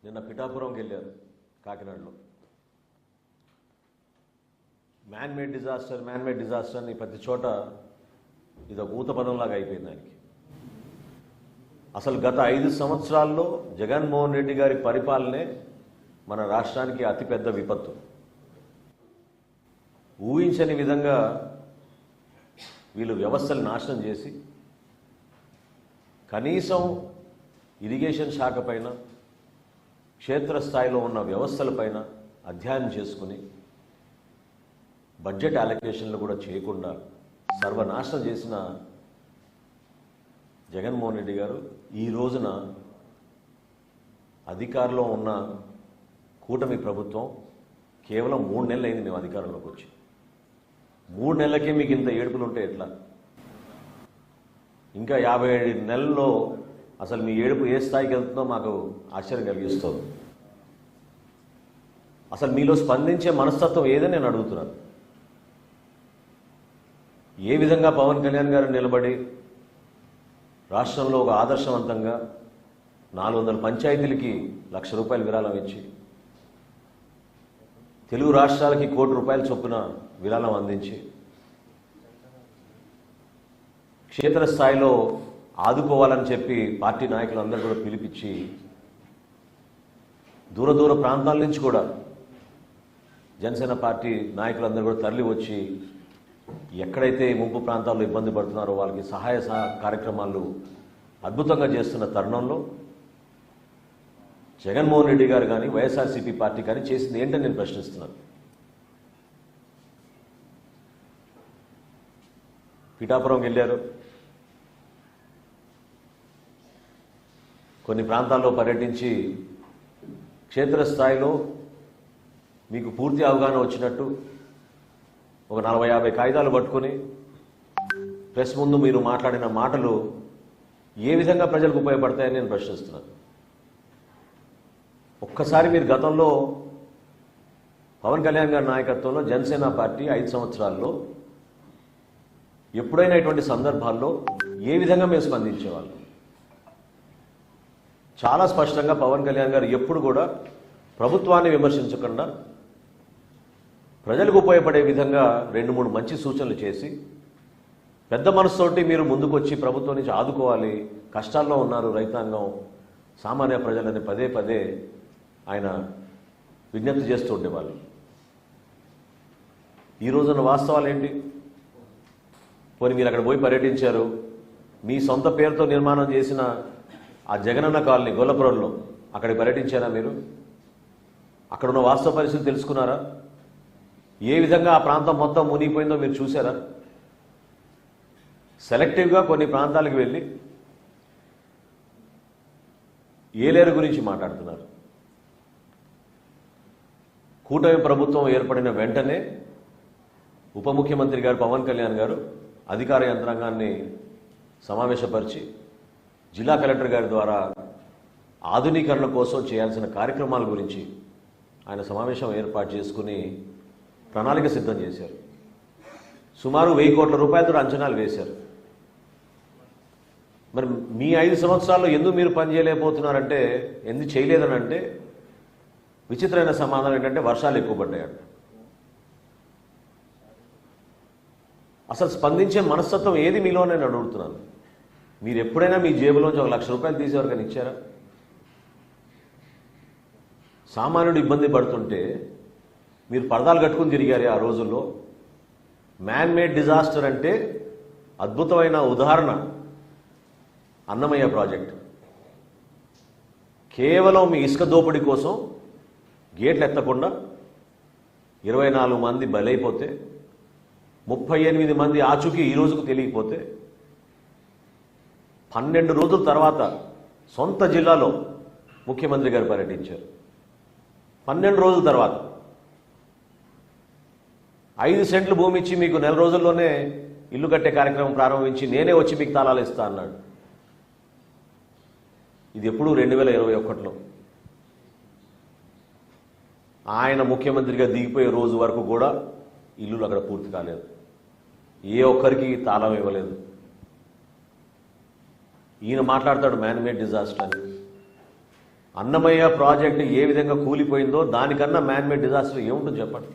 నిన్న పిఠాపురంకి వెళ్ళారు కాకినాడలో. మ్యాన్ మేడ్ డిజాస్టర్ అని ప్రతి చోట ఇది ఒక ఊత పదంలాగా అయిపోయింది ఆయనకి. అసలు గత 5 సంవత్సరాల్లో జగన్మోహన్ రెడ్డి గారి పరిపాలనే మన రాష్ట్రానికి అతిపెద్ద విపత్తు. ఊహించని విధంగా వీళ్ళు వ్యవస్థలు నాశనం చేసి కనీసం ఇరిగేషన్ శాఖ పైన క్షేత్రస్థాయిలో ఉన్న వ్యవస్థలపైన అధ్యయనం చేసుకుని బడ్జెట్ అలొకేషన్లు కూడా చేయకుండా సర్వనాశనం చేసిన జగన్మోహన్ రెడ్డి గారు ఈ రోజున అధికారంలో ఉన్న కూటమి ప్రభుత్వం కేవలం 3 నెలలు అయింది మేము అధికారంలోకి వచ్చి. 3 నెలలకే మీకు ఇంత ఏడుపులు ఉంటే ఎట్లా? ఇంకా 57 నెలల్లో అసలు మీ ఏడుపు ఏ స్థాయికి వెళ్తుందో మాకు ఆశ్చర్యం కలిగిస్తుంది. అసలు మీలో స్పందించే మనస్తత్వం ఏదని నేను అడుగుతున్నాను. ఏ విధంగా పవన్ కళ్యాణ్ గారు నిలబడి రాష్ట్రంలో ఒక ఆదర్శవంతంగా 400 పంచాయతీలకి ₹1,00,000 విరాళం ఇచ్చి తెలుగు రాష్ట్రాలకి ₹1,00,00,000 చొప్పున విరాళం అందించి క్షేత్రస్థాయిలో ఆదుకోవాలని చెప్పి పార్టీ నాయకులందరూ కూడా పిలిపించి దూర ప్రాంతాల నుంచి కూడా జనసేన పార్టీ నాయకులందరూ కూడా తరలి వచ్చి ఎక్కడైతే ముంపు ప్రాంతాల్లో ఇబ్బంది పడుతున్నారో వాళ్ళకి సహాయ కార్యక్రమాలు అద్భుతంగా చేస్తున్న తరుణంలో జగన్మోహన్ రెడ్డి గారు కానీ వైఎస్ఆర్సీపీ పార్టీ కానీ చేసింది ఏంటని నేను ప్రశ్నిస్తున్నాను. పిఠాపురంకి వెళ్ళారు, కొన్ని ప్రాంతాల్లో పర్యటించి క్షేత్రస్థాయిలో మీకు పూర్తి అవగాహన వచ్చినట్టు ఒక 40-50 కాగితాలు పట్టుకొని ప్రెస్ ముందు మీరు మాట్లాడిన మాటలు ఏ విధంగా ప్రజలకు ఉపయోగపడతాయని నేను ప్రశ్నిస్తున్నాను. ఒక్కసారి మీరు గతంలో పవన్ కళ్యాణ్ గారి నాయకత్వంలో జనసేన పార్టీ 5 సంవత్సరాల్లో ఎప్పుడైనా ఇటువంటి సందర్భాల్లో ఏ విధంగా మేము స్పందించేవాళ్ళం? చాలా స్పష్టంగా పవన్ కళ్యాణ్ గారు ఎప్పుడు కూడా ప్రభుత్వాన్ని విమర్శించకుండా ప్రజలకు ఉపయోగపడే విధంగా 2-3 మంచి సూచనలు చేసి పెద్ద మనసుతోటి మీరు ముందుకొచ్చి ప్రభుత్వం నుంచి ఆదుకోవాలి, కష్టాల్లో ఉన్నారు రైతాంగం, సామాన్య ప్రజలని పదే ఆయన విజ్ఞప్తి చేస్తూ ఉండేవాళ్ళు. ఈ రోజున వాస్తవాలు ఏంటి? పోనీ మీరు అక్కడ పోయి పర్యటించారు, మీ సొంత పేరుతో నిర్మాణం చేసిన ఆ జగనన్న కాలనీ గొల్లపురంలో అక్కడికి పర్యటించారా మీరు? అక్కడున్న వాస్తవ పరిస్థితి తెలుసుకున్నారా? ఏ విధంగా ఆ ప్రాంతం మొత్తం మునిగిపోయిందో మీరు చూసారా? సెలెక్టివ్గా కొన్ని ప్రాంతాలకు వెళ్ళి ఏలేరు గురించి మాట్లాడుతున్నారు. కూటమి ప్రభుత్వం ఏర్పడిన వెంటనే ఉప ముఖ్యమంత్రి గారు పవన్ కళ్యాణ్ గారు అధికార యంత్రాంగాన్ని సమావేశపరిచి జిల్లా కలెక్టర్ గారి ద్వారా ఆధునీకరణ కోసం చేయాల్సిన కార్యక్రమాల గురించి ఆయన సమావేశం ఏర్పాటు చేసుకుని ప్రణాళిక సిద్ధం చేశారు. సుమారు ₹1,000 కోట్ల అంచనాలు వేశారు. మరి మీ 5 సంవత్సరాల్లో ఎందుకు మీరు పని చేయలేకపోతున్నారంటే, ఎందుకు చేయలేదని అంటే విచిత్రమైన సమాధానం ఏంటంటే వర్షాలు ఎక్కువ పడ్డాయంట. అసలు స్పందించే మనస్తత్వం ఏది మీలో నేను అడుగుతున్నాను. మీరు ఎప్పుడైనా మీ జేబులోంచి ₹1,00,000 తీసేవరకని ఇచ్చారా? సామాన్యుడు ఇబ్బంది పడుతుంటే మీరు పరదాలు కట్టుకుని తిరిగారు ఆ రోజుల్లో. మ్యాన్ మేడ్ డిజాస్టర్ అంటే అద్భుతమైన ఉదాహరణ అన్నమయ్య ప్రాజెక్ట్. కేవలం మీ ఇసుక దోపిడీ కోసం గేట్లు ఎత్తకుండా 24 మంది బలైపోతే, 38 మంది ఆచూకీ ఈ రోజుకు తెలియకపోతే, 12 రోజుల తర్వాత సొంత జిల్లాలో ముఖ్యమంత్రి గారు పర్యటించారు. 12 రోజుల తర్వాత 5 సెంట్లు భూమి ఇచ్చి మీకు 4 రోజుల్లోనే ఇల్లు కట్టే కార్యక్రమం ప్రారంభించి నేనే వచ్చి మీకు తాళాలు ఇస్తా అన్నాడు. ఇది ఎప్పుడు 2021లో ఆయన ముఖ్యమంత్రిగా దిగిపోయే రోజు వరకు కూడా ఇల్లులు అక్కడ పూర్తి కాలేదు. ఏ ఒక్కరికి తాళం ఇవ్వలేదు. ఈయన మాట్లాడతాడు మ్యాన్ మేడ్ డిజాస్టర్ అని. అన్నమయ్య ప్రాజెక్టు ఏ విధంగా కూలిపోయిందో దానికన్నా మ్యాన్మేడ్ డిజాస్టర్ ఏముంటుంది చెప్పండి.